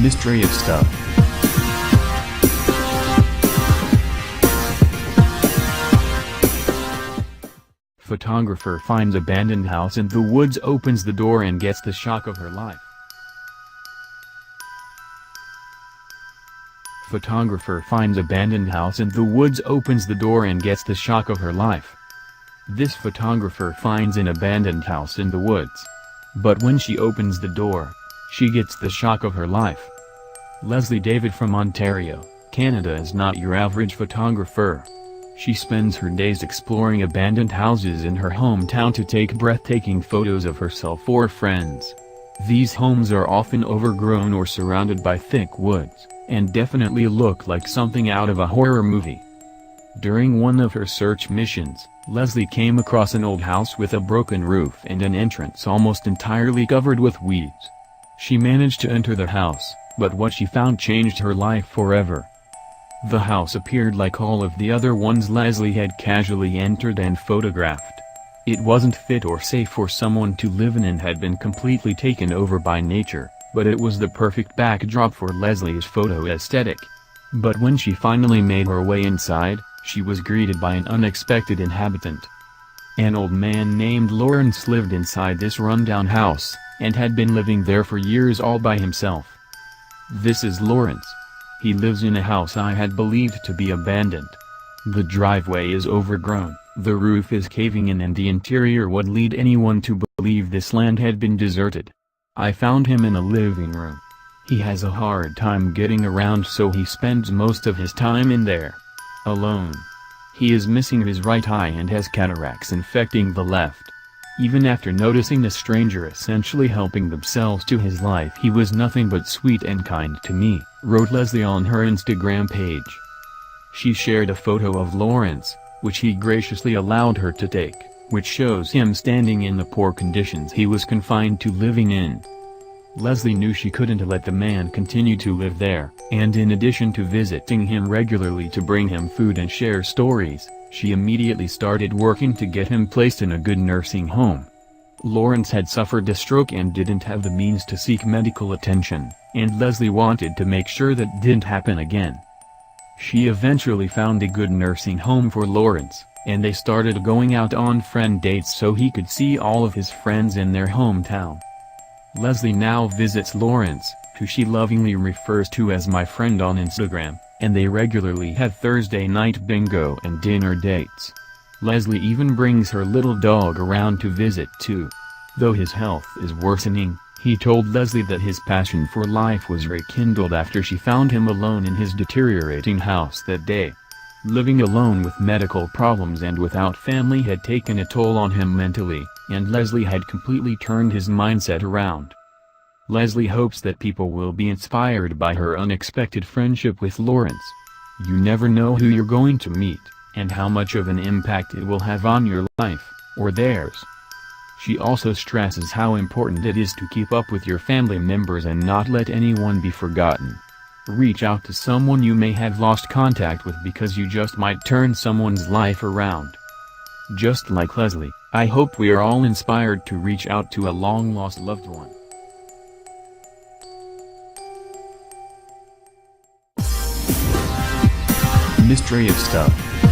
Mystery of stuff. Photographer finds abandoned house in the woods, opens the door and gets the shock of her life. Photographer finds abandoned house in the woods, opens the door and gets the shock of her life. This photographer finds an abandoned house in the woods. But when she opens the door, she gets the shock of her life. Leslie David from Ontario, Canada is not your average photographer. She spends her days exploring abandoned houses in her hometown to take breathtaking photos of herself or friends. These homes are often overgrown or surrounded by thick woods, and definitely look like something out of a horror movie. During one of her search missions, Leslie came across an old house with a broken roof and an entrance almost entirely covered with weeds. She managed to enter the house, but what she found changed her life forever. The house appeared like all of the other ones Leslie had casually entered and photographed. It wasn't fit or safe for someone to live in and had been completely taken over by nature, but it was the perfect backdrop for Leslie's photo aesthetic. But when she finally made her way inside, she was greeted by an unexpected inhabitant. An old man named Lawrence lived inside this rundown house, and had been living there for years all by himself. This is Lawrence. He lives in a house I had believed to be abandoned. The driveway is overgrown, the roof is caving in and the interior would lead anyone to believe this land had been deserted. I found him in a living room. He has a hard time getting around, so he spends most of his time in there. Alone. He is missing his right eye and has cataracts infecting the left. Even after noticing the stranger essentially helping themselves to his life, he was nothing but sweet and kind to me, wrote Leslie on her Instagram page. She shared a photo of Lawrence, which he graciously allowed her to take, which shows him standing in the poor conditions he was confined to living in. Leslie knew she couldn't let the man continue to live there, and in addition to visiting him regularly to bring him food and share stories, she immediately started working to get him placed in a good nursing home. Lawrence had suffered a stroke and didn't have the means to seek medical attention, and Leslie wanted to make sure that didn't happen again. She eventually found a good nursing home for Lawrence, and they started going out on friend dates so he could see all of his friends in their hometown. Leslie now visits Lawrence, who she lovingly refers to as my friend on Instagram, and they regularly have Thursday night bingo and dinner dates. Leslie even brings her little dog around to visit too. Though his health is worsening, he told Leslie that his passion for life was rekindled after she found him alone in his deteriorating house that day. Living alone with medical problems and without family had taken a toll on him mentally, and Leslie had completely turned his mindset around. Leslie hopes that people will be inspired by her unexpected friendship with Lawrence. You never know who you're going to meet, and how much of an impact it will have on your life, or theirs. She also stresses how important it is to keep up with your family members and not let anyone be forgotten. Reach out to someone you may have lost contact with, because you just might turn someone's life around. Just like Leslie, I hope we are all inspired to reach out to a long-lost loved one. Mystery of stuff.